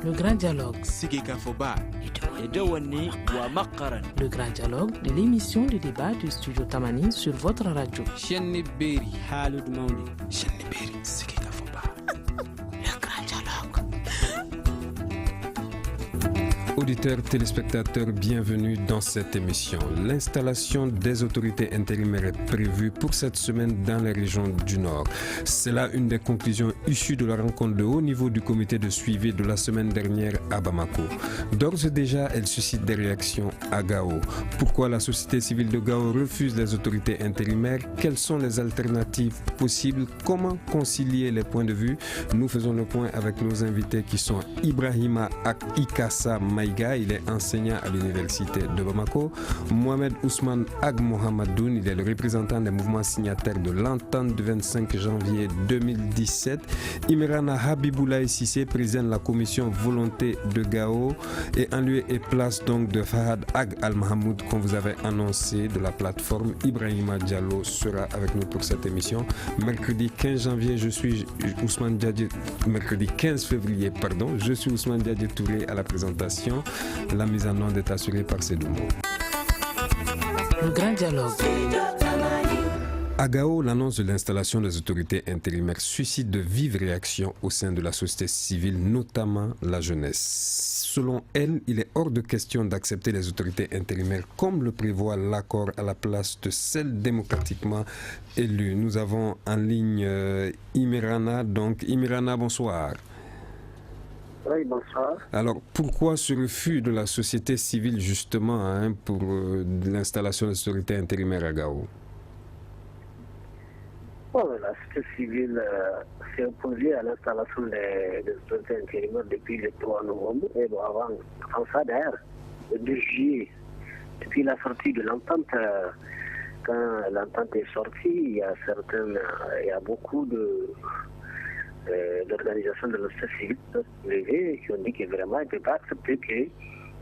Le grand dialogue. Le grand dialogue de l'émission de débat du studio Tamani sur votre radio. Le grand dialogue. Auditeurs, téléspectateurs, bienvenue dans cette émission. L'installation des autorités intérimaires est prévue pour cette semaine dans les régions du Nord. C'est là une des conclusions issues de la rencontre de haut niveau du comité de suivi de la semaine dernière à Bamako. D'ores et déjà, elle suscite des réactions à Gao. Pourquoi la société civile de Gao refuse les autorités intérimaires? Quelles sont les alternatives possibles? Comment concilier les points de vue? Nous faisons le point avec nos invités qui sont Ibrahima Ikassa Maïga, il est enseignant à l'université de Bamako. Mohamed Ousmane Ag Mohamedoun, il est le représentant des mouvements signataires de l'entente du 25 janvier 2017. Imrana Habiboulaye Sissé, président de la commission volonté de Gao, et en lieu et place donc de Fahad Ag Al-Mahamoud, qu'on vous avait annoncé de la plateforme. Ibrahima Diallo sera avec nous pour cette émission. Mercredi 15 janvier, je suis Ousmane Diadje, mercredi 15 février, pardon, je suis Ousmane Diadje Touré à la présentation. La mise en onde est assurée par ces deux mots. Le grand dialogue. À Gao, l'annonce de l'installation des autorités intérimaires suscite de vives réactions au sein de la société civile, notamment la jeunesse. Selon elle, il est hors de question d'accepter les autorités intérimaires comme le prévoit l'accord à la place de celles démocratiquement élues. Nous avons en ligne Imirana. Donc, Imirana, bonsoir. Oui, bonsoir. Alors, pourquoi ce refus de la société civile, justement, pour l'installation des autorités intérimaires à Gao? La société civile s'est opposée à l'installation des autorités intérimaires depuis le 3 novembre. Et avant ça, d'ailleurs, le 2 juillet, depuis la sortie de l'entente, quand l'entente est sortie, il y a beaucoup d'organisations de la société civile privée qui ont dit que vraiment ils ne peuvent pas accepter que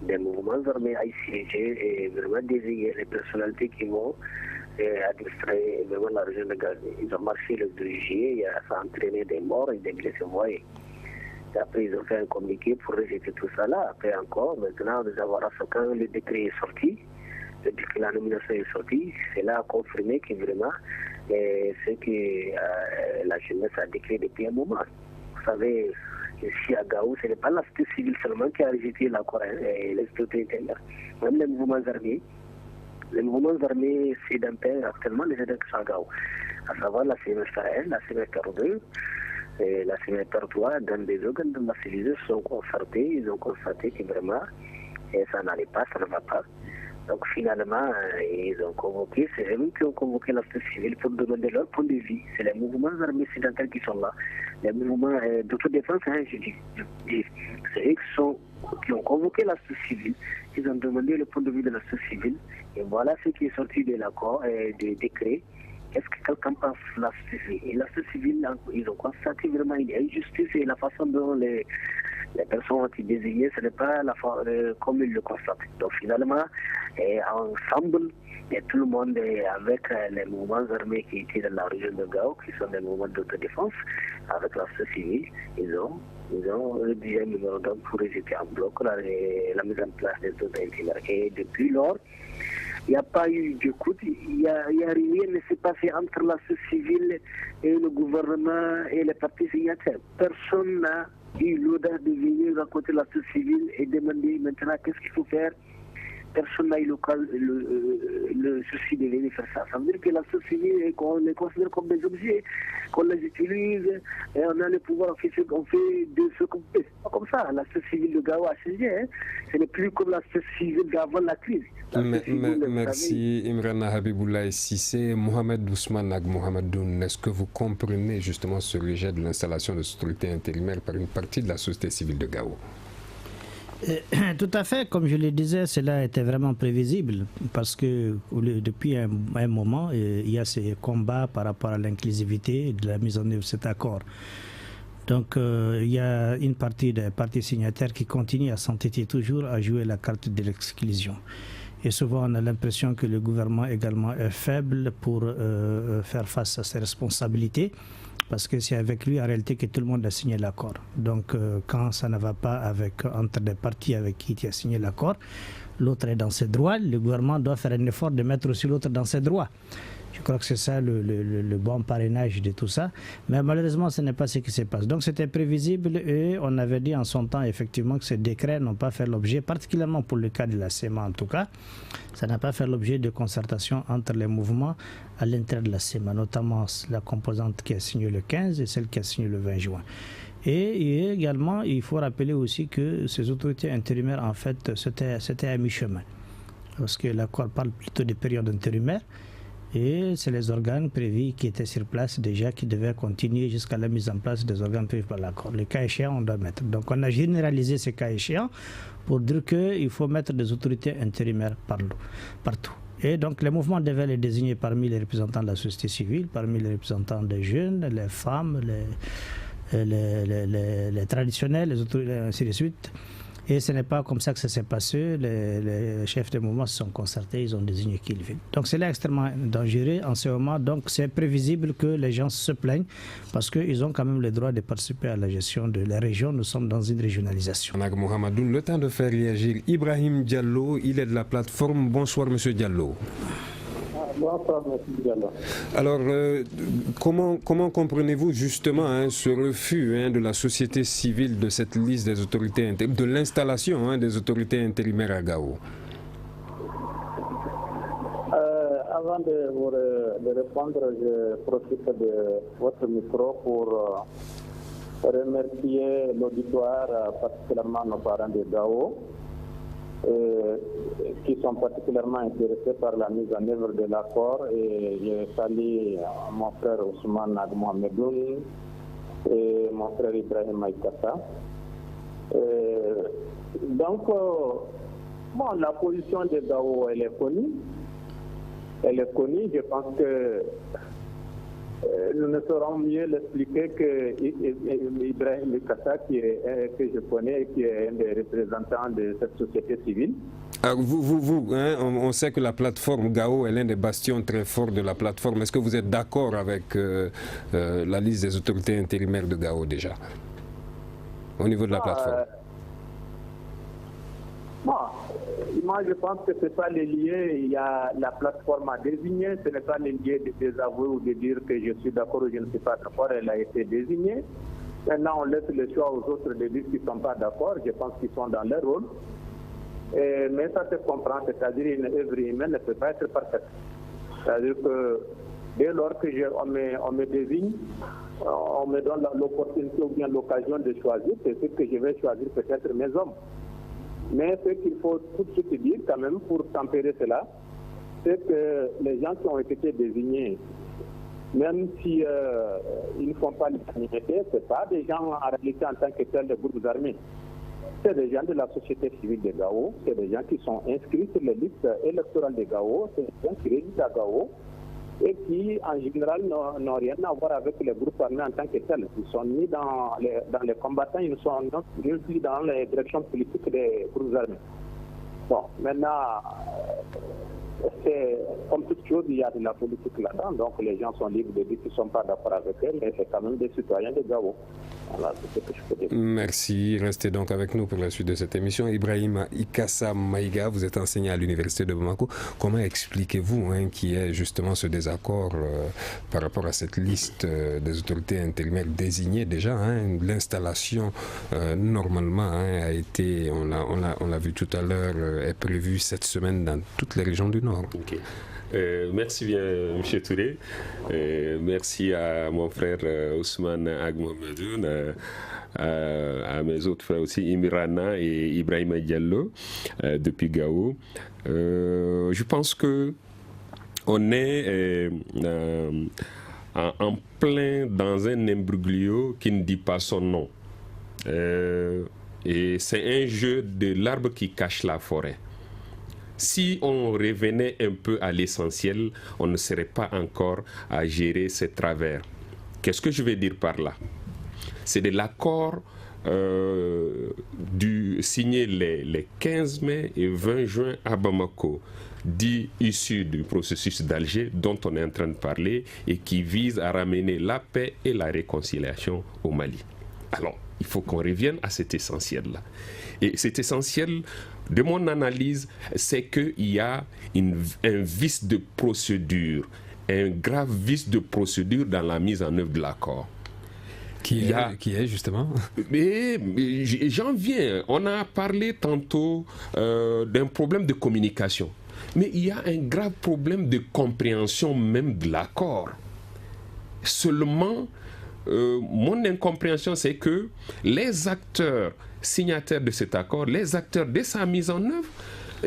des mouvements armés aillent siéger et vraiment désigner les personnalités qui vont administrer vraiment la région de Gao. Ils ont marché le 2 juillet, ça a entraîné des morts et des blessés voyés. Et après ils ont fait un communiqué pour rejeter tout ça là. Après encore, maintenant nous avons quand le décret est sorti, la nomination est sortie, c'est là à confirmer que vraiment ce que la jeunesse a décrit depuis un moment. Vous savez, ici à Gao, ce n'est pas la société civile seulement qui a rejeté l'accord et les autorités intérieures. Même les mouvements armés sédentaires actuellement, les qui sont à Gao, à savoir la CMFRN, la CMFR2 et la CMFR3, dans des organes de la civilisation sont concertés, ils ont constaté que vraiment ça n'allait pas, ça ne va pas. Donc finalement, ils ont convoqué, c'est eux qui ont convoqué la société civile pour demander leur point de vue. C'est les mouvements armés sédentaires qui sont là. Les mouvements d'autodéfense, je dis. C'est eux qui ont convoqué la société civile. Ils ont demandé le point de vue de la société civile. Et voilà ce qui est sorti de l'accord, du décret. Qu'est-ce que quelqu'un pense de la société civile? Et la société civile, ils ont constaté vraiment une injustice et la façon dont les personnes ont été désignées, ce n'est pas comme ils le constatent. Donc finalement, ensemble, et tout le monde avec les mouvements armés qui étaient dans la région de Gao, qui sont des mouvements d'autodéfense, avec la société civile, ils ont rédigé un mémorandum pour rejeter en bloc la mise en place des autorités intérimaires. Et depuis lors, il n'y a pas eu d'écoute, il n'y a rien ne s'est passé entre la société civile et le gouvernement et les partis signataires. Personne n'a eu l'audace de venir rencontrer la société civile et demander maintenant qu'est-ce qu'il faut faire. Personne n'a eu le souci de venir faire ça. Ça veut dire que la société civile, qu'on les considère comme des objets, qu'on les utilise, et on a le pouvoir, on fait de ce qu'on peut. Pas comme ça, la société civile de Gao a changé. Ce n'est plus comme la société civile d'avant la crise. Merci Imrana Habiboulaye Sissé. Mohamed Ousmane Ag Mohamedoun, est-ce que vous comprenez justement ce rejet de l'installation de l'autorité intérimaire par une partie de la société civile de Gao? Tout à fait, comme je le disais, cela était vraiment prévisible parce que depuis un moment, il y a ces combats par rapport à l'inclusivité et de la mise en œuvre de cet accord. Donc il y a une partie des partis signataires qui continuent à s'entêter toujours à jouer la carte de l'exclusion. Et souvent, on a l'impression que le gouvernement également est faible pour faire face à ses responsabilités. parce que c'est avec lui en réalité que tout le monde a signé l'accord. Donc quand ça ne va pas entre des parties avec qui tu as signé l'accord, l'autre est dans ses droits, le gouvernement doit faire un effort de mettre aussi l'autre dans ses droits. Je crois que c'est ça le bon parrainage de tout ça. Mais malheureusement, ce n'est pas ce qui se passe. Donc c'était prévisible et on avait dit en son temps effectivement que ces décrets n'ont pas fait l'objet, particulièrement pour le cas de la CEMA en tout cas, ça n'a pas fait l'objet de concertation entre les mouvements à l'intérieur de la CEMA, notamment la composante qui a signé le 15 et celle qui a signé le 20 juin. Et également, il faut rappeler aussi que ces autorités intérimaires, en fait, c'était à mi-chemin. Parce que l'accord parle plutôt des périodes intérimaires. Et c'est les organes prévus qui étaient sur place déjà qui devaient continuer jusqu'à la mise en place des organes prévus par l'accord. Le cas échéant, on doit mettre. Donc on a généralisé ces cas échéants pour dire qu'il faut mettre des autorités intérimaires partout. Et donc les mouvements devaient les désigner parmi les représentants de la société civile, parmi les représentants des jeunes, les femmes, les traditionnels, les autorités, ainsi de suite. Et ce n'est pas comme ça que ça s'est passé. Les chefs de mouvement se sont concertés, ils ont désigné qui ils veulent. Donc c'est là extrêmement dangereux en ce moment. Donc c'est prévisible que les gens se plaignent parce qu'ils ont quand même le droit de participer à la gestion de la région. Nous sommes dans une régionalisation. Nag Mohamedoun, le temps de faire réagir Ibrahim Diallo, il est de la plateforme. Bonsoir Monsieur Diallo. Alors, comment comprenez-vous justement ce refus de la société civile de cette liste des autorités de l'installation des autorités intérimaires à Gao? Avant de répondre, je profite de votre micro pour remercier l'auditoire, particulièrement nos parents de Gao, qui sont particulièrement intéressés par la mise en œuvre de l'accord. Et je salue mon frère Ousmane Ag Mohamedoun et mon frère Ibrahim Ikassa. Donc, la position de Gao, elle est connue. Je pense que nous ne saurons mieux l'expliquer que Ibrahim Ikassa, que je connais, qui est un des représentants de cette société civile. Alors on sait que la plateforme Gao est l'un des bastions très forts de la plateforme. Est-ce que vous êtes d'accord avec la liste des autorités intérimaires de Gao déjà, au niveau de la plateforme? Moi, je pense que ce n'est pas les liés. Il y a la plateforme à désigner. Ce n'est pas les liés de désavouer ou de dire que je suis d'accord ou je ne suis pas d'accord. Elle a été désignée. Maintenant, on laisse le choix aux autres de dire qu'ils ne sont pas d'accord. Je pense qu'ils sont dans leur rôle. Mais ça se comprend. C'est-à-dire qu'une œuvre humaine ne peut pas être parfaite. C'est-à-dire que dès lors que on me désigne, on me donne l'opportunité ou bien l'occasion de choisir, c'est ce que je vais choisir, peut-être mes hommes. Mais ce qu'il faut tout de suite dire quand même pour tempérer cela, c'est que les gens qui ont été désignés, même si ils ne font pas l'unanimité, ce n'est pas des gens en réalité en tant que tels des groupes armés. C'est des gens de la société civile de Gao, c'est des gens qui sont inscrits sur les listes électorales de Gao, c'est des gens qui résident à Gao et qui en général n'ont rien à voir avec les groupes armés en tant que tels. Ils sont ni dans les combattants, ils ne sont ni plus dans les directions politiques des groupes armés. Bon, maintenant, c'est comme toute chose, il y a de la politique là-dedans, donc les gens sont libres de dire qu'ils ne sont pas d'accord avec eux, mais c'est quand même des citoyens de Gao. Voilà, c'est ce que je peux dire. Merci, restez donc avec nous pour la suite de cette émission. Ibrahim Ikassa Maïga, vous êtes enseignant à l'université de Bamako. Comment expliquez-vous qu'il y ait justement ce désaccord par rapport à cette liste des autorités intérimaires désignées déjà l'installation normalement a été, on l'a vu tout à l'heure, est prévue cette semaine dans toutes les régions du Nord. Okay. Merci bien, M. Touré. Merci à mon frère Ousmane Ag Mohamedoun, à mes autres frères aussi, Imrana et Ibrahim Diallo, depuis Gao. Je pense que on est en plein dans un imbroglio qui ne dit pas son nom. Et c'est un jeu de l'arbre qui cache la forêt. Si on revenait un peu à l'essentiel, on ne serait pas encore à gérer ces travers. Qu'est-ce que je veux dire par là? C'est de l'accord signés les 15 mai et 20 juin à Bamako, dit issus du processus d'Alger dont on est en train de parler et qui vise à ramener la paix et la réconciliation au Mali. Alors, il faut qu'on revienne à cet essentiel-là. Et cet essentiel, de mon analyse, c'est qu'il y a un vice de procédure, un grave vice de procédure dans la mise en œuvre de l'accord. Qui est justement? Mais j'en viens. On a parlé tantôt d'un problème de communication. Mais il y a un grave problème de compréhension même de l'accord. Seulement, mon incompréhension, c'est que les acteurs signataires de cet accord, les acteurs de sa mise en œuvre,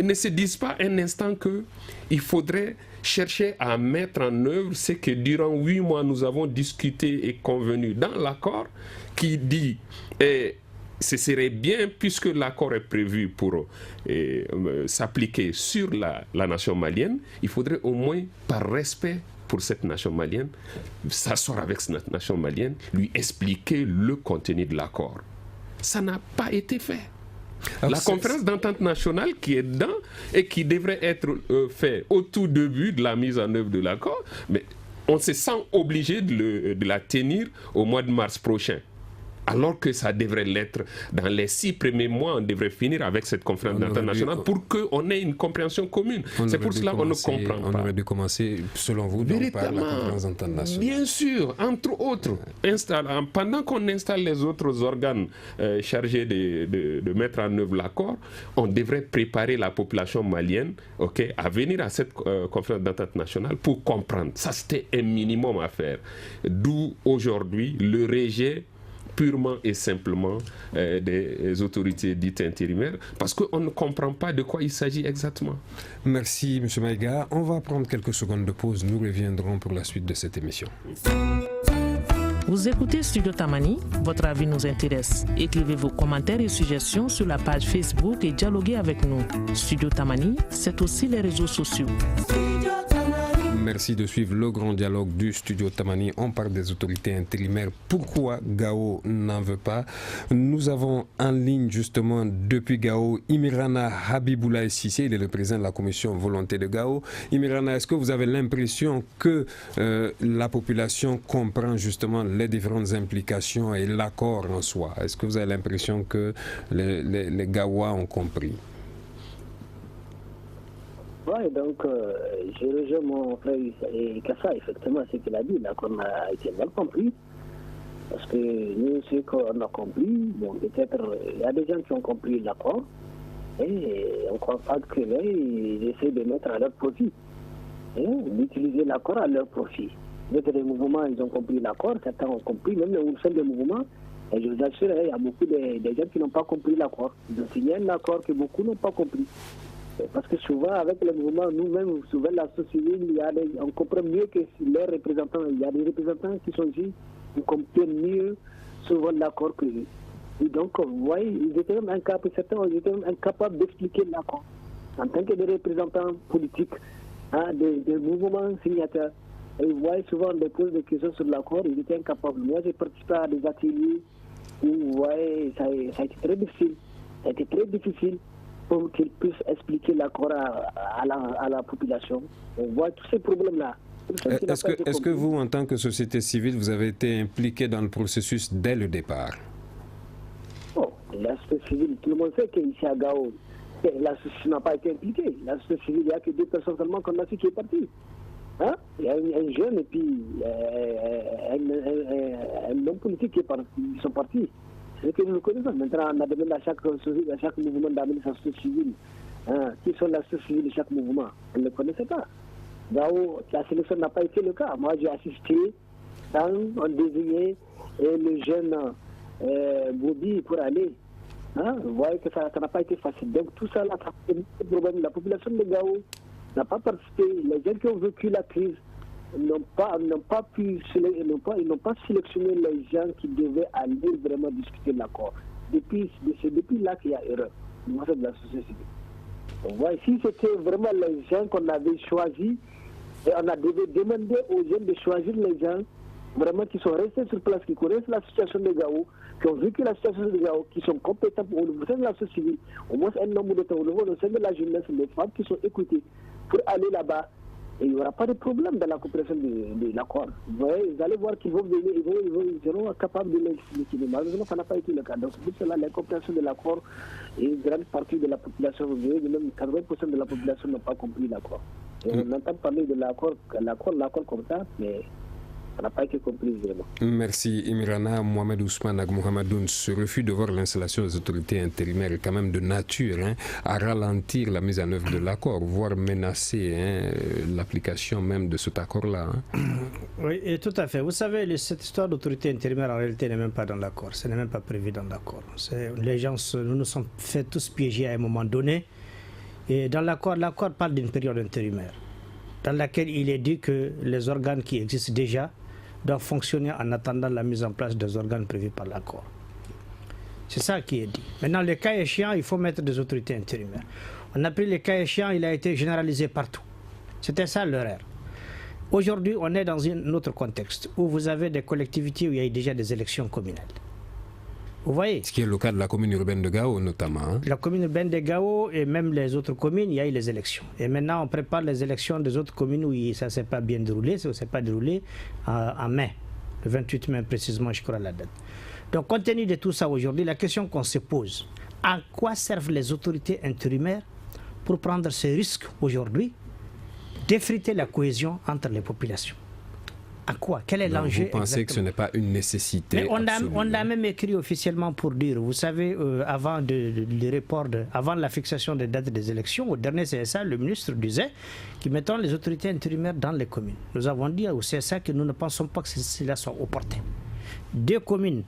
ne se disent pas un instant qu'il faudrait chercher à mettre en œuvre ce que durant 8 mois nous avons discuté et convenu dans l'accord, qui dit ce serait bien, puisque l'accord est prévu pour s'appliquer sur la nation malienne, il faudrait au moins, par respect pour cette nation malienne, s'asseoir avec cette nation malienne, lui expliquer le contenu de l'accord. Ça n'a pas été fait. Alors la conférence d'entente nationale qui est dedans et qui devrait être faite au tout début de la mise en œuvre de l'accord, mais on se sent obligé de la tenir au mois de mars prochain. Alors que ça devrait l'être dans les 6 premiers mois, on devrait finir avec cette conférence d'entente nationale pour qu'on ait une compréhension commune. C'est pour cela qu'on ne comprend pas. On aurait dû commencer, selon vous, par la conférence d'entente nationale. Bien sûr, entre autres, pendant qu'on installe les autres organes chargés de mettre en œuvre l'accord, on devrait préparer la population malienne à venir à cette conférence d'entente nationale pour comprendre. Ça, c'était un minimum à faire. D'où aujourd'hui le rejet purement et simplement des autorités dites intérimaires, parce qu'on ne comprend pas de quoi il s'agit exactement. Merci M. Maïga. On va prendre quelques secondes de pause. Nous reviendrons pour la suite de cette émission. Vous écoutez Studio Tamani, votre avis nous intéresse. Écrivez vos commentaires et suggestions sur la page Facebook et dialoguez avec nous. Studio Tamani, c'est aussi les réseaux sociaux. Merci de suivre le grand dialogue du Studio Tamani. On parle des autorités intérimaires. Pourquoi Gao n'en veut pas? Nous avons en ligne justement depuis Gao Imirana Habiboulaye Sissé. Il est le président de la commission volonté de Gao. Imirana, est-ce que vous avez l'impression que la population comprend justement les différentes implications et l'accord en soi? Est-ce que vous avez l'impression que les Gaois ont compris? Oui, donc je rejoins mon frère Kassa, effectivement, ce qu'il a dit, l'accord a été mal compris. Parce que nous, ce qu'on a compris, bon, peut-être il y a des gens qui ont compris l'accord, et on constate que là, ils essaient de mettre à leur profit, d'utiliser l'accord à leur profit. D'autres des mouvements, ils ont compris l'accord, certains ont compris, même au sein des mouvements, et je vous assure, il y a beaucoup de gens qui n'ont pas compris l'accord. Ils ont signé un accord que beaucoup n'ont pas compris. Parce que souvent, avec les mouvements, nous-mêmes, souvent la société civile, on comprend mieux que les représentants. Il y a des représentants qui sont ici, qui comprennent mieux souvent l'accord que eux. Et donc, vous voyez, ils étaient même incapables, certains étaient même incapables d'expliquer l'accord. En tant que des représentants politiques, des mouvements signataires, et vous voyez souvent des poses de questions sur l'accord, ils étaient incapables. Moi, j'ai participé à des ateliers où, vous voyez, ça a été très difficile. Ça a été très difficile pour qu'ils puissent expliquer l'accord à la population. On voit tous ces problèmes-là. Est-ce que vous, en tant que société civile, vous avez été impliqué dans le processus dès le départ? Bon, la société civile, tout le monde sait qu'ici à Gao, la société n'a pas été impliquée. La société civile, il n'y a que 2 personnes seulement qu'on a su qui est parti. Il y a un jeune et puis un homme politique qui sont partis. C'est ce que nous connaissons. Maintenant, on a demandé à chaque mouvement d'amener sa société civile. Qui sont la société civile de chaque mouvement? On ne le connaissait pas. Gao, la sélection n'a pas été le cas. Moi, j'ai assisté quand on désignait le jeune Bobby pour aller. Vous voyez que ça n'a pas été facile. Donc, tout ça, là, ça a été un problème. La population de Gao n'a pas participé. Les gens qui ont vécu la crise n'ont pas sélectionné les gens qui devaient aller vraiment discuter de l'accord. C'est depuis là qu'il y a erreur. Moi, c'est de la société civile. On voit ici, c'était vraiment les gens qu'on avait choisis et on a demandé aux jeunes de choisir les gens vraiment qui sont restés sur place, qui connaissent la situation de Gao, qui ont vécu la situation de Gao, qui sont compétents pour au sein de la société civile, au moins un nombre de temps, au sein de la jeunesse, les femmes qui sont écoutées pour aller là-bas. Et il n'y aura pas de problème dans la coopération de l'accord. Vous allez voir qu'ils vont venir, ils seront capables de l'expliquer. Malheureusement, ça n'a pas été le cas. Donc, pour cela, la coopération de l'accord, et une grande partie de la population, même 80% de la population n'a pas compris l'accord. Et on entend parler de l'accord comme ça, mais ça n'a pas été compris vraiment. Merci Imirana. Mohamed Ousmane Agmohamadoun, ce refus de voir l'installation des autorités intérimaires est quand même de nature à ralentir la mise en œuvre de l'accord, voire menacer l'application même de cet accord-là. Oui, et tout à fait. Vous savez, cette histoire d'autorité intérimaire en réalité n'est même pas dans l'accord. Ce n'est même pas prévu dans l'accord. Les gens, nous nous sommes fait tous piéger à un moment donné. Et dans l'accord parle d'une période intérimaire, dans laquelle il est dit que les organes qui existent déjà doivent fonctionner en attendant la mise en place des organes prévus par l'accord. C'est ça qui est dit. Maintenant, le cas échéant, il faut mettre des autorités intérimaires. On a pris le cas échéant, il a été généralisé partout. C'était ça l'erreur. Aujourd'hui, on est dans un autre contexte où vous avez des collectivités où il y a déjà des élections communales. Vous voyez? Ce qui est le cas de la commune urbaine de Gao notamment. La commune urbaine de Gao et même les autres communes, il y a eu les élections. Et maintenant, on prépare les élections des autres communes où ça ne s'est pas bien déroulé. Ça ne s'est pas déroulé en mai, le 28 mai précisément, je crois la date. Donc, compte tenu de tout ça aujourd'hui, la question qu'on se pose, à quoi servent les autorités intérimaires pour prendre ce risque aujourd'hui d'effriter la cohésion entre les populations? À quoi? Quel est l'enjeu? Vous pensez que ce n'est pas une nécessité? Mais on a même écrit officiellement pour dire, vous savez, avant avant la fixation des dates des élections, au dernier CSA, le ministre disait qu'ils mettront les autorités intérimaires dans les communes. Nous avons dit au CSA que nous ne pensons pas que cela soit opportun. Deux communes,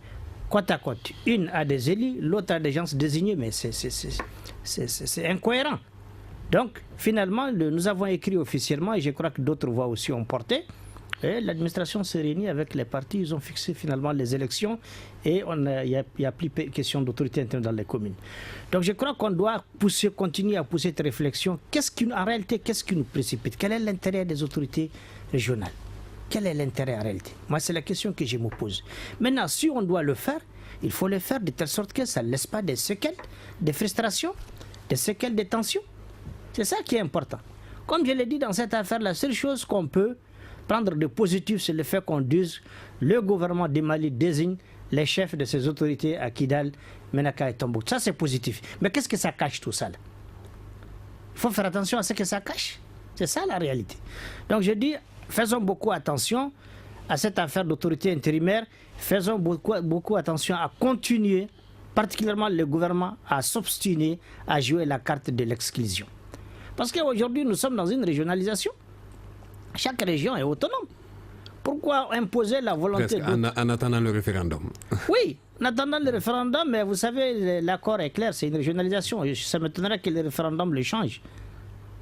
côte à côte, une a des élus, l'autre a des gens désignés, mais c'est incohérent. Donc, finalement, nous avons écrit officiellement, et je crois que d'autres voix aussi ont porté. L'administration s'est réunie avec les partis, ils ont fixé finalement les élections et il n'y a plus question d'autorité interne dans les communes. Donc je crois qu'on doit continuer à pousser cette réflexion. En réalité, qu'est-ce qui nous précipite? Quel est l'intérêt des autorités régionales? Quel est l'intérêt en réalité? Moi, c'est la question que je me pose. Maintenant, si on doit le faire, il faut le faire de telle sorte que ça ne laisse pas des séquelles, des frustrations, des séquelles, des tensions. C'est ça qui est important. Comme je l'ai dit dans cette affaire, la seule chose qu'on peut prendre de positif, c'est le fait qu'on dise le gouvernement du Mali désigne les chefs de ses autorités à Kidal, Menaka et Tombouctou. Ça, c'est positif. Mais qu'est-ce que ça cache tout ça là? Il faut faire attention à ce que ça cache. C'est ça la réalité. Donc je dis, faisons beaucoup attention à cette affaire d'autorité intérimaire. Faisons beaucoup attention à continuer, particulièrement le gouvernement, à s'obstiner à jouer la carte de l'exclusion. Parce qu'aujourd'hui, nous sommes dans une régionalisation. Chaque région est autonome. Pourquoi imposer la volonté en attendant le référendum? Oui, en attendant le référendum, mais vous savez, l'accord est clair, c'est une régionalisation. Ça m'étonnerait que le référendum le change.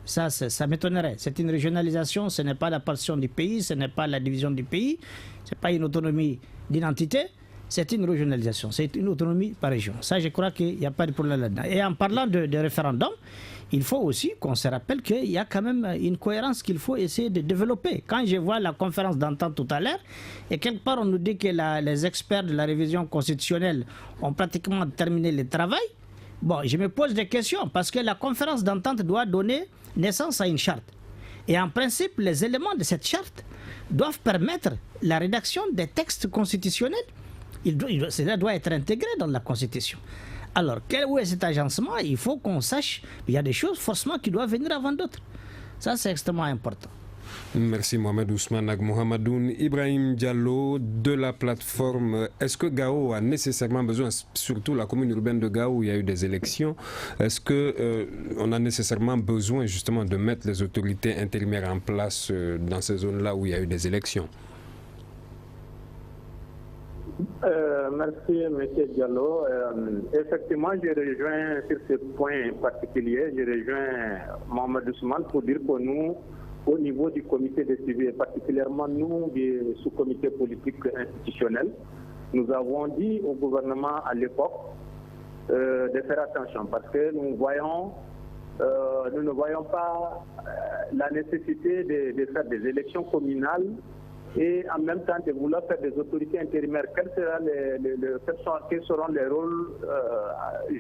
Ça m'étonnerait. C'est une régionalisation, ce n'est pas la partition du pays, ce n'est pas la division du pays, ce n'est pas une autonomie d'identité, c'est une régionalisation, c'est une autonomie par région. Ça, je crois qu'il n'y a pas de problème là-dedans. Et en parlant de référendum, il faut aussi qu'on se rappelle qu'il y a quand même une cohérence qu'il faut essayer de développer. Quand je vois la conférence d'entente tout à l'heure, et quelque part on nous dit que les experts de la révision constitutionnelle ont pratiquement terminé le travail, bon, je me pose des questions, parce que la conférence d'entente doit donner naissance à une charte. Et en principe, les éléments de cette charte doivent permettre la rédaction des textes constitutionnels. Cela doit être intégré dans la Constitution. Alors, où est cet agencement? Il faut qu'on sache, il y a des choses forcément qui doivent venir avant d'autres. Ça, c'est extrêmement important. Merci Mohamed Ousmane Agmohamadoun. Ibrahim Diallo de la plateforme. Est-ce que Gao a nécessairement besoin, surtout la commune urbaine de Gao où il y a eu des élections, est-ce qu'on a nécessairement besoin justement de mettre les autorités intérimaires en place dans ces zones-là où il y a eu des élections? Merci, M. Diallo. Effectivement, je rejoins sur ce point particulier, je rejoins Mohamed Ousmane pour dire que nous, au niveau du comité de suivi, et particulièrement nous, du sous-comité politique institutionnel, nous avons dit au gouvernement à l'époque de faire attention parce que nous ne voyons pas la nécessité de faire des élections communales et en même temps de vouloir faire des autorités intérimaires. Quels seront les rôles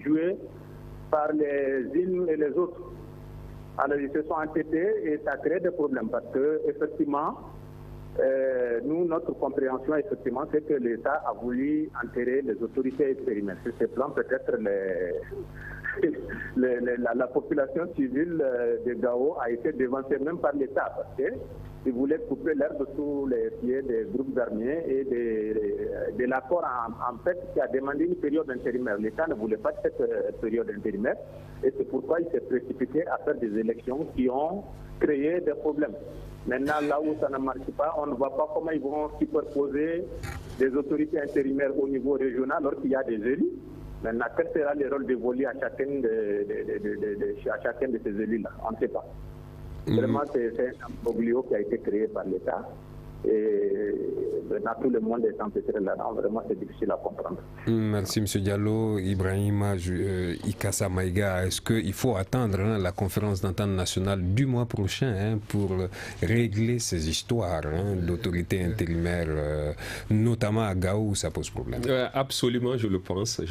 joués par les unes et les autres? Alors ils se sont entêtés et ça crée des problèmes parce que effectivement, nous, notre compréhension, effectivement, c'est que l'État a voulu enterrer les autorités intérimaires. Sur ce plan, peut-être la population civile de Gao a été devancée même par l'État parce qu'ils voulaient couper l'herbe sous les pieds des groupes armés et de l'accord en fait qui a demandé une période intérimaire. L'État ne voulait pas cette période intérimaire et c'est pourquoi il s'est précipité à faire des élections qui ont créé des problèmes. Maintenant, là où ça ne marche pas, on ne voit pas comment ils vont superposer des autorités intérimaires au niveau régional alors qu'il y a des élus. Maintenant, quel sera le rôle dévolu à chacun de ces élus-là? On ne sait pas. Vraiment, c'est un imbroglio qui a été créé par l'État. Et maintenant, tout le monde est empêché là-dedans. Vraiment, c'est difficile à comprendre. Merci, M. Diallo. Ibrahima Ikassa Maïga, est-ce qu'il faut attendre la conférence d'entente nationale du mois prochain pour régler ces histoires d'autorités intérimaires, notamment à Gao, où ça pose problème? Absolument, je le pense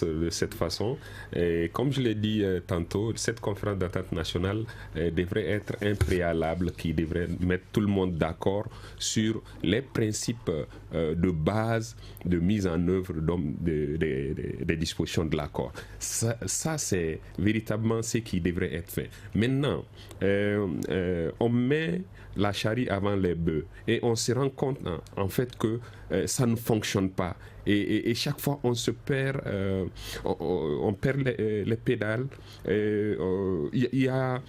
de cette façon. Et comme je l'ai dit tantôt, cette conférence d'entente nationale devrait être un préalable qui devrait mettre tout le monde d'accord sur les principes de base de mise en œuvre des dispositions de l'accord. Ça, c'est véritablement ce qui devrait être fait. Maintenant, on met la charrue avant les bœufs et on se rend compte en fait que ça ne fonctionne pas. Et chaque fois, on se perd, on perd les pédales. Il y a...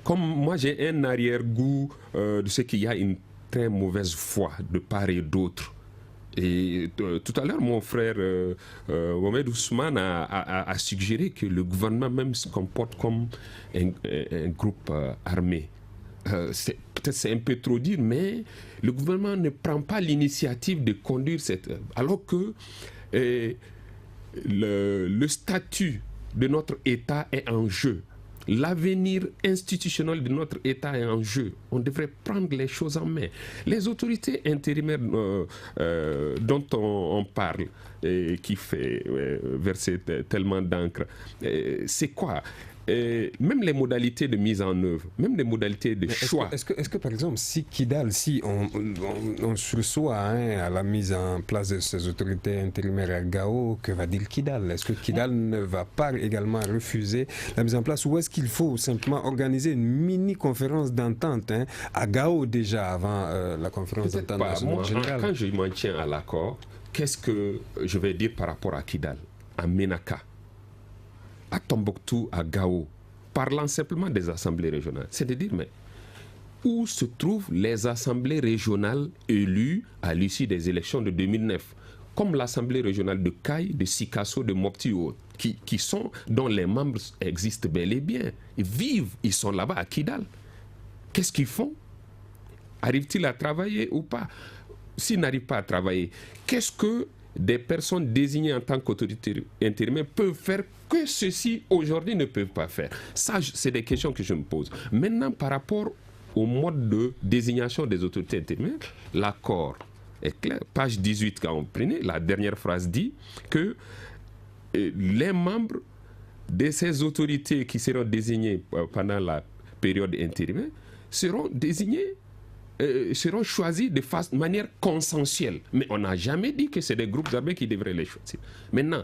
Comme moi, j'ai un arrière-goût de ce qu'il y a une très mauvaise foi de part et d'autre. Et tout à l'heure, mon frère Mohamed Ousmane a suggéré que le gouvernement même se comporte comme un groupe armé. Peut-être c'est un peu trop dire, mais le gouvernement ne prend pas l'initiative de conduire cette... Alors que le statut de notre État est en jeu. L'avenir institutionnel de notre État est en jeu. On devrait prendre les choses en main. Les autorités intérimaires dont on parle et qui fait verser tellement d'encre, c'est quoi? Même les modalités de mise en œuvre, même les modalités de choix. Est-ce que par exemple, si Kidal, si on sursoit à la mise en place de ces autorités intérimaires à Gao, que va dire Kidal? Est-ce que Kidal ne va pas également refuser la mise en place, ou est-ce qu'il faut simplement organiser une mini-conférence d'entente à Gao déjà avant la conférence d'entente nationale générale? Quand je m'en tiens à l'accord, qu'est-ce que je vais dire par rapport à Kidal, à Ménaka, à Tombouctou, à Gao, parlant simplement des assemblées régionales? C'est-à-dire, mais où se trouvent les assemblées régionales élues à l'issue des élections de 2009, comme l'assemblée régionale de Caille, de Sikasso, de Mopti, dont les membres existent bel et bien. Ils vivent, ils sont là-bas à Kidal. Qu'est-ce qu'ils font? Arrivent-ils à travailler ou pas? S'ils n'arrivent pas à travailler, qu'est-ce que des personnes désignées en tant qu'autorités intérimaires peuvent faire que ceux-ci aujourd'hui ne peuvent pas faire? Ça, c'est des questions que je me pose. Maintenant, par rapport au mode de désignation des autorités intérimaires, l'accord est clair. Page 18, quand on prenait, la dernière phrase dit que les membres de ces autorités qui seront désignés pendant la période intérimaire seront désignés, seront choisis de manière consensuelle. Mais on n'a jamais dit que c'est des groupes armés qui devraient les choisir. Maintenant,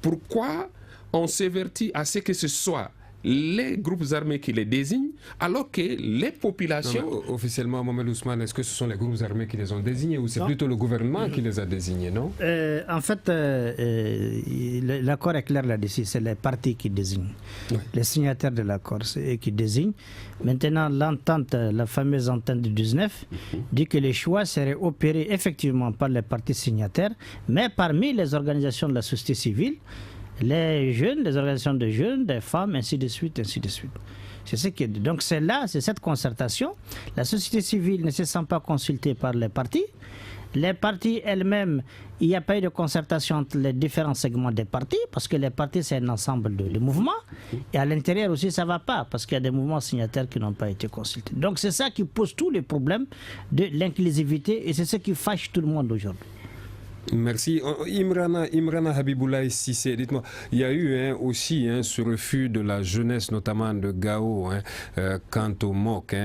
pourquoi on s'évertit à ce que ce soit les groupes armés qui les désignent, alors que les populations... Non, officiellement, Mohamed Ousmane, est-ce que ce sont les groupes armés qui les ont désignés ou c'est plutôt le gouvernement qui les a désignés, non? En fait, l'accord est clair là-dessus, c'est les partis qui désignent. Oui. Les signataires de l'accord, c'est eux qui désignent. Maintenant, l'entente, la fameuse entente du 19, dit que les choix seraient opérés effectivement par les partis signataires, mais parmi les organisations de la société civile, les jeunes, les organisations de jeunes, des femmes, ainsi de suite, ainsi de suite. C'est ce qui est dit. Donc c'est là, c'est cette concertation. La société civile ne se sent pas consultée par les partis. Les partis elles-mêmes, il n'y a pas eu de concertation entre les différents segments des partis, parce que les partis, c'est un ensemble de mouvements. Et à l'intérieur aussi, ça ne va pas, parce qu'il y a des mouvements signataires qui n'ont pas été consultés. Donc c'est ça qui pose tous les problèmes de l'inclusivité, et c'est ce qui fâche tout le monde aujourd'hui. Merci. Imrana Habiboulaye Sissé, dites-moi, il y a eu aussi ce refus de la jeunesse, notamment de Gao, quant au MOC.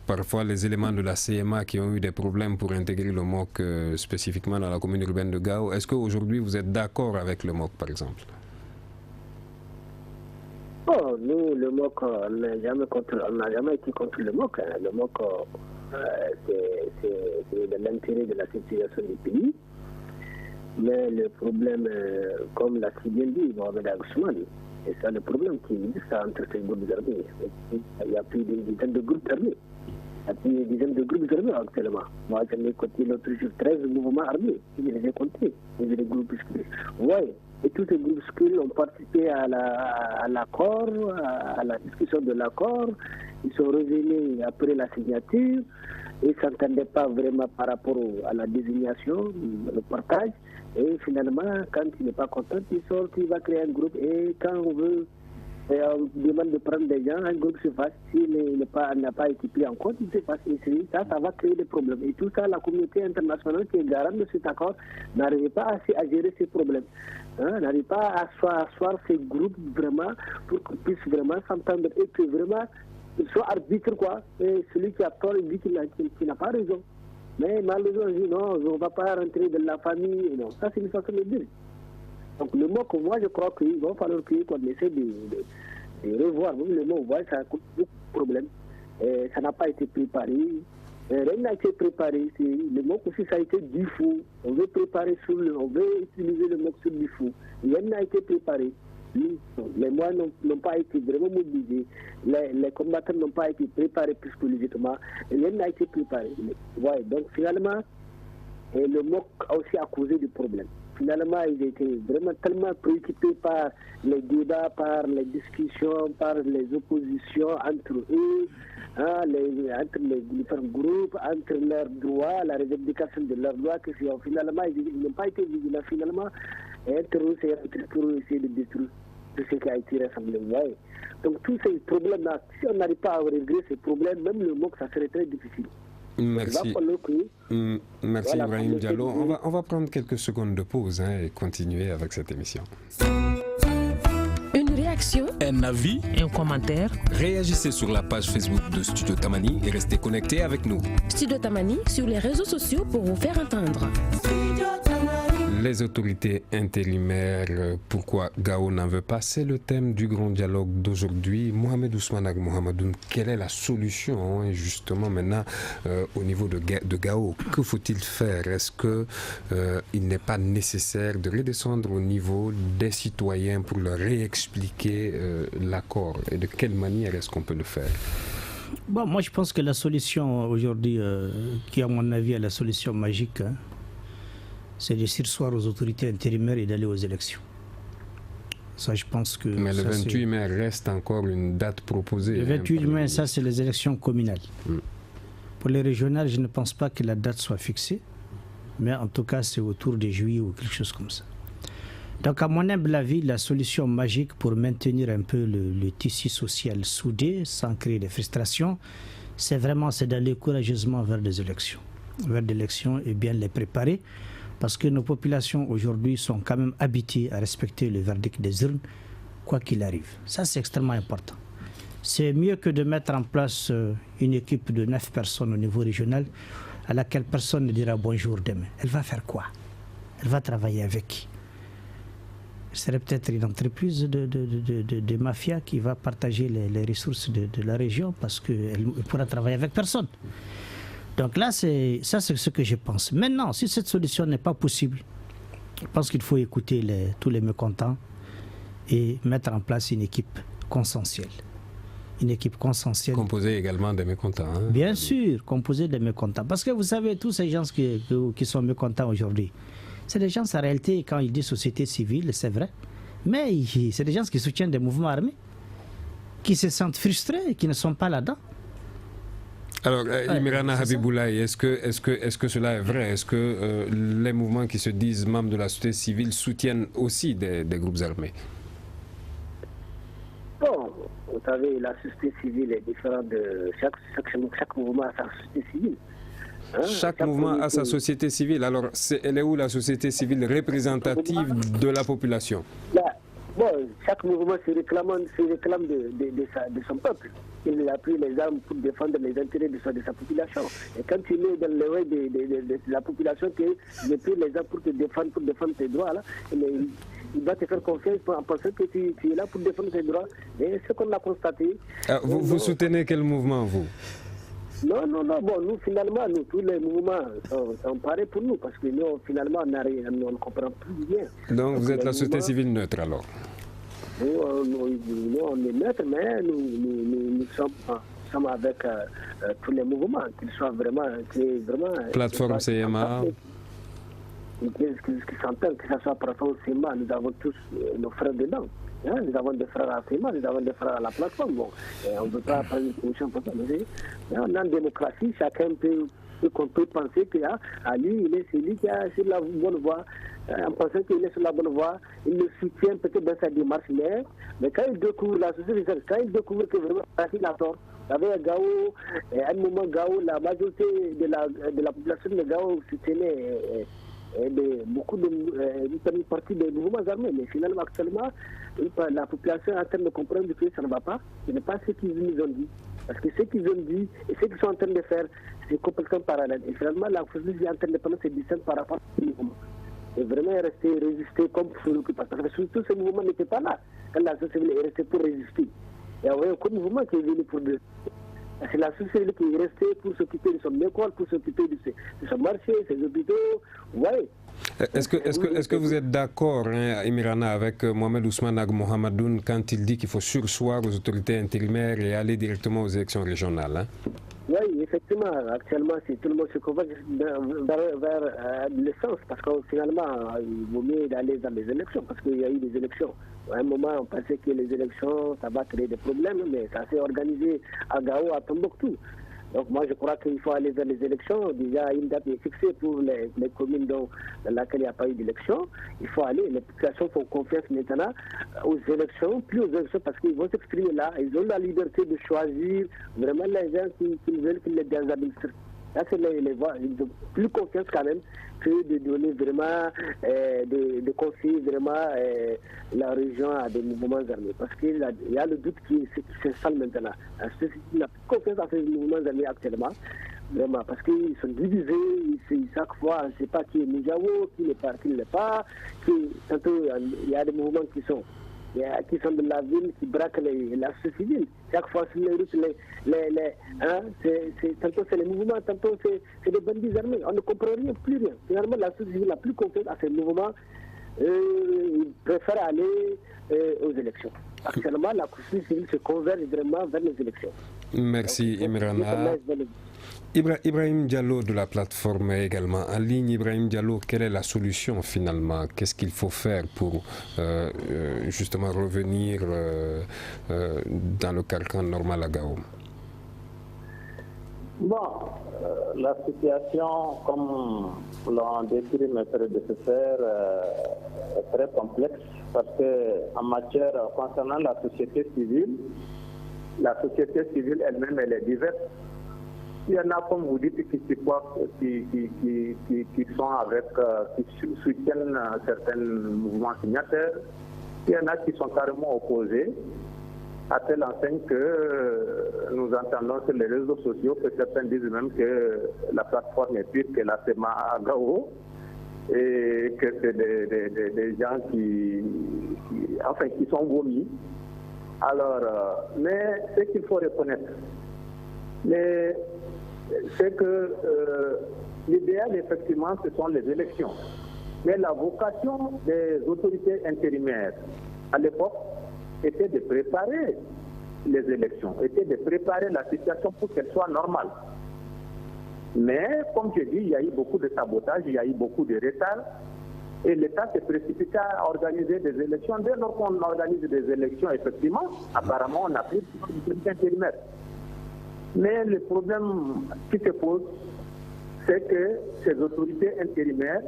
Parfois, les éléments de la CMA qui ont eu des problèmes pour intégrer le MOC spécifiquement dans la commune urbaine de Gao. Est-ce qu'aujourd'hui, vous êtes d'accord avec le MOC, par exemple? Oh, nous, le MOC, on n'a jamais été contre le MOC. Le MOC, c'est de l'intérêt de la situation du pays. Mais le problème, comme l'a si bien dit Mohamed Ousmane, c'est ça le problème qui existe entre ces groupes armés. Il y a plus d'une dizaine de groupes armés. Il y a plus d'une dizaine de groupes armés actuellement. Moi, j'en ai compté l'autre jour 13 mouvements armés. Je les ai comptés. Les groupuscules. Oui. Et tous ces groupuscules ont participé à l'accord, à la discussion de l'accord. Ils sont revenus après la signature. Ils ne s'entendaient pas vraiment par rapport à la désignation, le partage. Et finalement, quand il n'est pas content, il sort, il va créer un groupe. Et quand on veut, on demande de prendre des gens, un groupe se fasse. S'il n'a pas été pris en compte, il se fasse. Et ça va créer des problèmes. Et tout ça, la communauté internationale qui est garante de cet accord n'arrive pas à gérer ces problèmes. N'arrive pas à asseoir ces groupes vraiment pour qu'on puisse vraiment s'entendre et que vraiment il soit arbitre, quoi. Et celui qui a tort, il dit qu'il n'a pas raison. Mais malheureusement, on dit non, on ne va pas rentrer dans la famille. Non, ça c'est une façon de dire. Donc le mot que moi je crois qu'il va falloir qu'on essaie de revoir. Le mot, ça a beaucoup de problèmes. Ça n'a pas été préparé. Rien n'a été préparé. Le mot aussi, ça a été du fou. On veut utiliser le mot sur du fou. Rien n'a été préparé. Les moyens n'ont pas été vraiment mobilisés. Les combattants n'ont pas été préparés psychologiquement. Rien n'a été préparé. Ouais, donc finalement, le MOC a aussi causé des problèmes. Finalement, ils étaient vraiment tellement préoccupés par les débats, par les discussions, par les oppositions entre eux, entre les différents groupes, entre leurs droits, la revendication de leurs droits, que finalement, ils n'ont pas été vigilants. Finalement, entre eux, c'est pour essayer de détruire tout ce qui a été rassemblé. Ouais. Donc, tous ces problèmes-là, si on n'arrive pas à régler ces problèmes, même le MOC, ça serait très difficile. Merci. Merci Ibrahim Diallo. On va prendre quelques secondes de pause et continuer avec cette émission. Une réaction, un avis, un commentaire. Réagissez sur la page Facebook de Studio Tamani et restez connectés avec nous. Studio Tamani sur les réseaux sociaux pour vous faire entendre. Les autorités intérimaires, pourquoi Gao n'en veut pas? C'est le thème du grand dialogue d'aujourd'hui. Mohamed Ousmane Mohamedoun, quelle est la solution justement maintenant au niveau de Gao? Que faut-il faire? Est-ce qu'il n'est pas nécessaire de redescendre au niveau des citoyens pour leur réexpliquer l'accord? Et de quelle manière est-ce qu'on peut le faire? Bon, moi je pense que la solution aujourd'hui, qui à mon avis est la solution magique, c'est de surseoir aux autorités intérimaires et d'aller aux élections. Ça, je pense que... Mais le 28 mai reste encore une date proposée. Le 28 mai, ça, c'est les élections communales. Pour les régionales, je ne pense pas que la date soit fixée. Mais en tout cas, c'est autour de juillet ou quelque chose comme ça. Donc, à mon humble avis, la solution magique pour maintenir un peu le tissu social soudé, sans créer de frustrations, c'est d'aller courageusement vers des élections. Vers des élections et bien les préparer. Parce que nos populations aujourd'hui sont quand même habituées à respecter le verdict des urnes, quoi qu'il arrive. Ça, c'est extrêmement important. C'est mieux que de mettre en place une équipe de 9 personnes au niveau régional à laquelle personne ne dira bonjour demain. Elle va faire quoi? Elle va travailler avec qui? Ce serait peut-être une entreprise de mafia qui va partager les ressources de la région parce qu'elle ne pourra travailler avec personne. Donc là, c'est ce que je pense. Maintenant, si cette solution n'est pas possible, je pense qu'il faut écouter tous les mécontents et mettre en place une équipe consensuelle. Une équipe consensuelle. Composée également des mécontents. Bien sûr, composée des mécontents. Parce que vous savez, tous ces gens qui sont mécontents aujourd'hui, c'est des gens, en réalité, quand ils disent société civile, c'est vrai, mais c'est des gens qui soutiennent des mouvements armés, qui se sentent frustrés et qui ne sont pas là-dedans. Alors, Imirana Habiboulaye, est-ce que cela est vrai? Est-ce que les mouvements qui se disent membres de la société civile soutiennent aussi des groupes armés? Bon, vous savez, la société civile est différente de chaque mouvement a sa société civile. Hein? Chaque mouvement a sa société civile. Alors, elle est où la société civile représentative de la population? Bon, chaque mouvement se réclame de son peuple. Il a pris les armes pour défendre les intérêts de sa population. Et quand tu es dans le way de la population qui a pris les armes pour défendre tes droits, là, il va te faire confiance en pensant que tu es là pour défendre tes droits. Et ce qu'on a constaté... Vous soutenez quel mouvement, vous? Non. Bon, nous, finalement, tous les mouvements sont pareils pour nous, parce que nous, finalement, on ne comprend plus bien. Donc, vous êtes la société civile neutre, alors? Nous, on est neutre, mais nous sommes avec tous les mouvements, qu'ils soient vraiment... Plateforme CMA. Qui s'entendent, que ce soit plateforme CMA, nous avons tous nos frères dedans. Hein, nous avons des frères à CMA, nous avons des frères à la plateforme. Bon, on ne peut pas prendre une position pour ça. Mais on est en démocratie, chacun peut penser que lui, il est celui qui est sur la bonne voie. En pensant qu'il est sur la bonne voie, il le soutient peut-être dans sa démarche, mais quand il découvre la société, quand il découvre que vraiment il a tort, vous savez, Gao, à un moment, Gao, la majorité de la population de Gao soutenait une partie des mouvements armés, mais finalement, actuellement, la population est en train de comprendre que ça ne va pas, ce n'est pas ce qu'ils nous ont dit. Parce que ce qu'ils ont dit et ce qu'ils sont en train de faire, c'est complètement parallèle. Et finalement, la société est en train de prendre ses distances par rapport à ce mouvement. Et vraiment résister comme pour l'occupation. Parce que surtout ce mouvement n'était pas là. Quand la société est restée pour résister. Il y a un mouvement qui est venu pour deux. C'est la société qui est restée pour s'occuper de son école, pour s'occuper de son marché, ses hôpitaux. Ouais. Est-ce que vous êtes d'accord, Imirana, avec Mohamed Ousmane Ag Mohamedoun quand il dit qu'il faut surseoir aux autorités intérimaires et aller directement aux élections régionales? Oui, effectivement, actuellement, tout le monde se converge vers l'essence, parce que finalement, il vaut mieux d'aller dans les élections, parce qu'il y a eu des élections. À un moment, on pensait que les élections, ça va créer des problèmes, mais ça s'est organisé à Gao, à Tombouctou. Donc moi, je crois qu'il faut aller vers les élections. Déjà, une date est fixée pour les communes dans laquelle il n'y a pas eu d'élection. Il faut aller. Les populations font confiance maintenant aux élections, plus aux élections, parce qu'ils vont s'exprimer là. Ils ont la liberté de choisir vraiment les gens qu'ils veulent qu'ils les déshabilitent. Là, c'est les voix. Ils ont plus confiance quand même que de donner vraiment, de confier vraiment la région à des mouvements armés. Parce qu'il y a le doute qui s'installe maintenant. Il n'a plus confiance à ces mouvements armés actuellement. Vraiment, parce qu'ils sont divisés, chaque fois, on ne sait pas qui est Nijawo, qui ne l'est pas. Tantôt, il y a des mouvements qui sont de la ville, qui braquent la société civile. Chaque fois sur les routes, tantôt c'est les mouvements, tantôt c'est des bandits armés. On ne comprend plus rien. Finalement, la société civile n'a plus confiance à ces mouvements. Ils préfèrent aller aux élections. Actuellement, la société civile se converge vraiment vers les élections. Merci, Imirana. Ibrahim Diallo de la plateforme est également en ligne. Ibrahim Diallo, quelle est la solution finalement? Qu'est-ce qu'il faut faire pour justement revenir dans le carcan normal à Gao? Bon, la situation, comme l'ont décrit mes prédécesseurs, est très complexe parce qu'en matière concernant la société civile elle-même, elle est diverse. Il y en a, comme vous dites, qui sont avec, qui soutiennent certains mouvements signataires. Il y en a qui sont carrément opposés, à telle enseigne que nous entendons sur les réseaux sociaux que certains disent même que la plateforme est pire que la CEMA à Gao et que c'est des gens qui sont vomis. Alors, mais ce qu'il faut reconnaître, c'est que l'idéal, effectivement, ce sont les élections. Mais la vocation des autorités intérimaires, à l'époque, était de préparer les élections, était de préparer la situation pour qu'elle soit normale. Mais, comme je dis, il y a eu beaucoup de sabotage, il y a eu beaucoup de retard, et l'État s'est précipité à organiser des élections. Dès lors qu'on organise des élections, effectivement, apparemment, on n'a plus d'autorité intérimaire. Mais le problème qui se pose, c'est que ces autorités intérimaires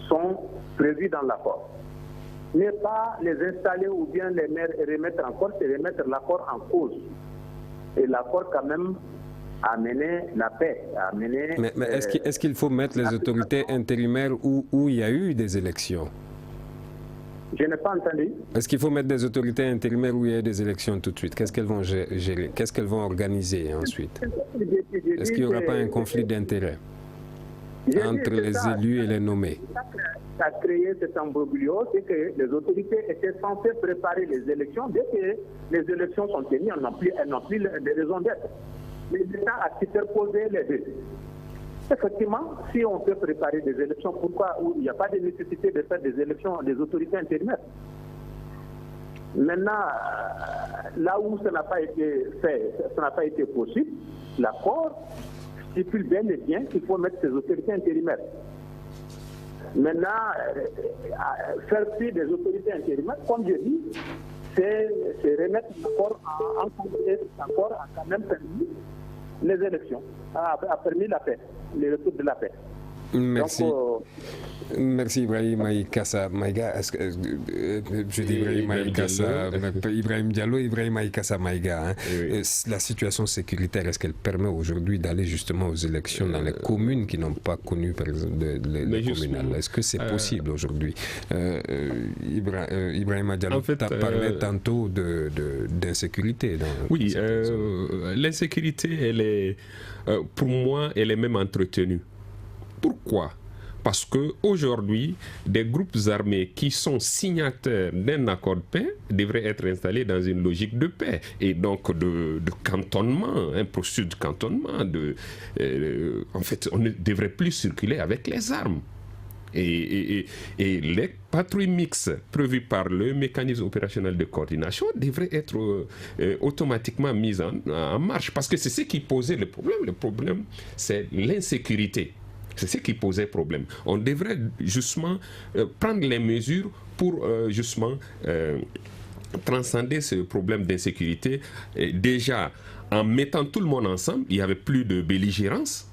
sont prévues dans l'accord. Ne pas les installer ou bien les remettre en cause, c'est remettre l'accord en cause. Et l'accord quand même a amené la paix. Mais est-ce qu'il faut mettre les autorités intérimaires où il y a eu des élections? Je n'ai pas entendu. Est-ce qu'il faut mettre des autorités intérimaires où il y a des élections tout de suite? Qu'est-ce qu'elles vont gérer? Qu'est-ce qu'elles vont organiser ensuite? Est-ce qu'il n'y aura pas un conflit d'intérêts entre les élus et les nommés? Ça a créé cet imbroglio, c'est que les autorités étaient censées préparer les élections. Dès que les élections sont tenues, elles n'ont plus de raison d'être. Mais l'État a superposé les deux. Effectivement, si on peut préparer des élections, pourquoi il n'y a pas de nécessité de faire des élections des autorités intérimaires? Maintenant, là où ça n'a pas été fait, ça n'a pas été possible, l'accord stipule bien et bien qu'il faut mettre ces autorités intérimaires. Maintenant, faire fi des autorités intérimaires, comme je dis, c'est remettre l'accord en compte, l'accord a quand même permis les élections, a permis la paix, le retour de la paix. Merci. Donc, merci Ibrahim Aïkassa Maïga. Je dis Ibrahim Aïkassa, Ibrahim Diallo, Ibrahim Aïkassa Maïga. Oui. La situation sécuritaire, est-ce qu'elle permet aujourd'hui d'aller justement aux élections dans les communes qui n'ont pas connu, par exemple, les communales? Est-ce que c'est possible aujourd'hui? Ibrahim Diallo, en fait, tu as parlé tantôt d'insécurité. Oui, l'insécurité, elle est, pour moi, elle est même entretenue. Pourquoi? Parce qu'aujourd'hui, des groupes armés qui sont signataires d'un accord de paix devraient être installés dans une logique de paix et donc de cantonnement, un processus de cantonnement. En fait, on ne devrait plus circuler avec les armes. Et les patrouilles mixtes prévues par le mécanisme opérationnel de coordination devraient être automatiquement mises en marche. Parce que c'est ce qui posait le problème. Le problème, c'est l'insécurité. C'est ce qui posait problème. On devrait justement prendre les mesures pour justement transcender ce problème d'insécurité. Et déjà, en mettant tout le monde ensemble, il n'y avait plus de belligérance.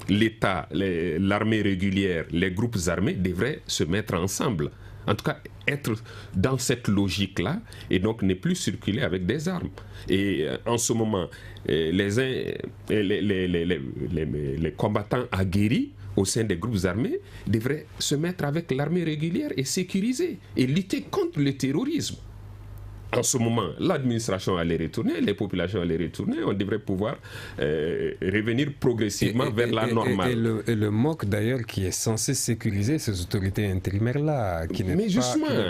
L'État, l'armée régulière, les groupes armés devraient se mettre ensemble. En tout cas, être dans cette logique-là et donc ne plus circuler avec des armes. Et en ce moment, les combattants aguerris au sein des groupes armés devraient se mettre avec l'armée régulière et sécuriser et lutter contre le terrorisme. En ce moment, l'administration allait retourner, les populations allaient retourner, on devrait pouvoir revenir progressivement vers la normale. Et le MOC d'ailleurs qui est censé sécuriser ces autorités intérimaires-là, qui n'est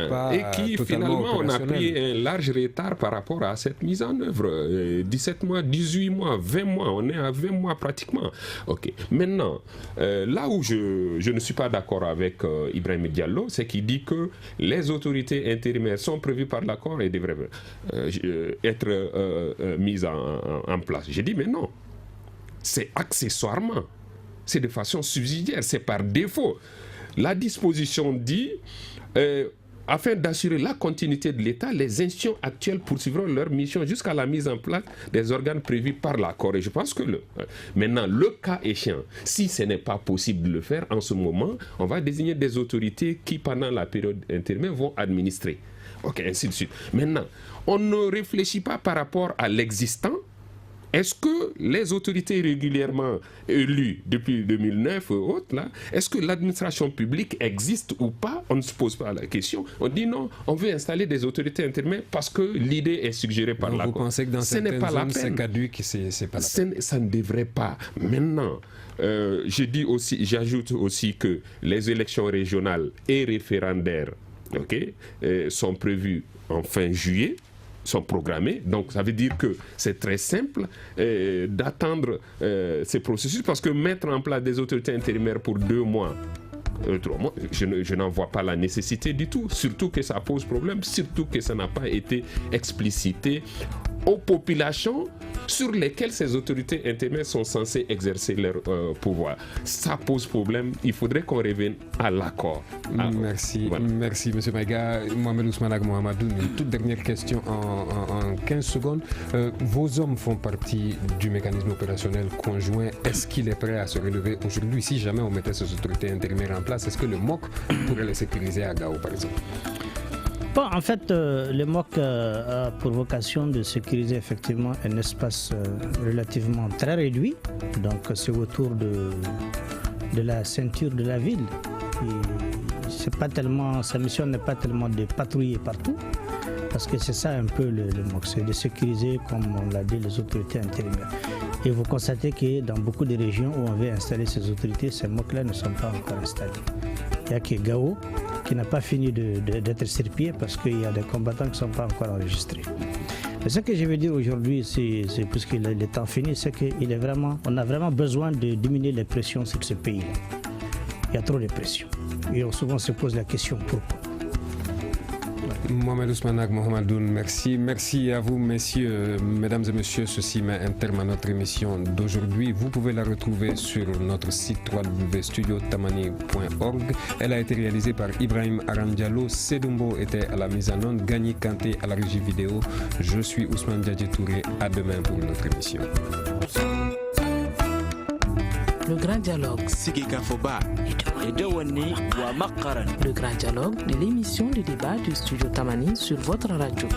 pas et qui finalement on a pris un large retard par rapport à cette mise en œuvre. 17 mois, 18 mois, 20 mois, on est à 20 mois pratiquement. Ok. Maintenant, là où je ne suis pas d'accord avec Ibrahim Diallo, c'est qu'il dit que les autorités intérimaires sont prévues par l'accord et devraient être mise en place. J'ai dit mais non, c'est accessoirement, c'est de façon subsidiaire, c'est par défaut. La disposition dit afin d'assurer la continuité de l'État, les institutions actuelles poursuivront leur mission jusqu'à la mise en place des organes prévus par l'accord. Et je pense que maintenant, le cas échéant, si ce n'est pas possible de le faire en ce moment, on va désigner des autorités qui, pendant la période intérimaire, vont administrer. Ok, ainsi de suite. Maintenant, on ne réfléchit pas par rapport à l'existant. Est-ce que les autorités régulièrement élues depuis 2009 ou autres, là, est-ce que l'administration publique existe ou pas? On ne se pose pas la question. On dit non, on veut installer des autorités intérimaires parce que l'idée est suggérée par l'accord. Vous pensez que dans certaines zones, c'est caduque, c'est pas la peine? Ça ne devrait pas. Maintenant, j'ajoute aussi que les élections régionales et référendaires sont prévues en fin juillet, sont programmés. Donc ça veut dire que c'est très simple d'attendre ces processus, parce que mettre en place des autorités intérimaires pour 2 mois, 3 mois, je n'en vois pas la nécessité du tout, surtout que ça pose problème, surtout que ça n'a pas été explicité aux populations sur lesquelles ces autorités intérimaires sont censées exercer leur pouvoir. Ça pose problème, il faudrait qu'on revienne à l'accord. Merci, voilà. Merci M. Maïga. Mohamed Ousmane Ag Mohamadou, une toute dernière question en en 15 secondes. Vos hommes font partie du mécanisme opérationnel conjoint. Est-ce qu'il est prêt à se relever aujourd'hui si jamais on mettait ces autorités intérimaires en place? Est-ce que le MOC pourrait les sécuriser à Gao, par exemple? Bon, en fait, le MOC a pour vocation de sécuriser effectivement un espace relativement très réduit. Donc, c'est autour de la ceinture de la ville. C'est pas tellement, sa mission n'est pas tellement de patrouiller partout, parce que c'est ça un peu le MOC, c'est de sécuriser, comme on l'a dit, les autorités intérimaires. Et vous constatez que dans beaucoup de régions où on veut installer ces autorités, ces MOC-là ne sont pas encore installés. Il n'y a que Gao qui n'a pas fini d'être sur pied parce qu'il y a des combattants qui ne sont pas encore enregistrés. Mais ce que je veux dire aujourd'hui, c'est puisque le temps fini, c'est qu'on a vraiment besoin de diminuer les pressions sur ce pays-là. Il y a trop de pression. Et souvent on se pose la question pourquoi. Mohamed Ousmane Ag Mohamedoun, merci. Merci à vous, messieurs, mesdames et messieurs. Ceci met un terme à notre émission d'aujourd'hui. Vous pouvez la retrouver sur notre site www.studiotamani.org. Elle a été réalisée par Ibrahim Arandialo. Sedumbo était à la mise en onde. Gagné Kanté à la régie vidéo. Je suis Ousmane Diadji Touré. À demain pour notre émission. Le grand dialogue. Le grand dialogue de l'émission de débat du studio Tamani sur votre radio.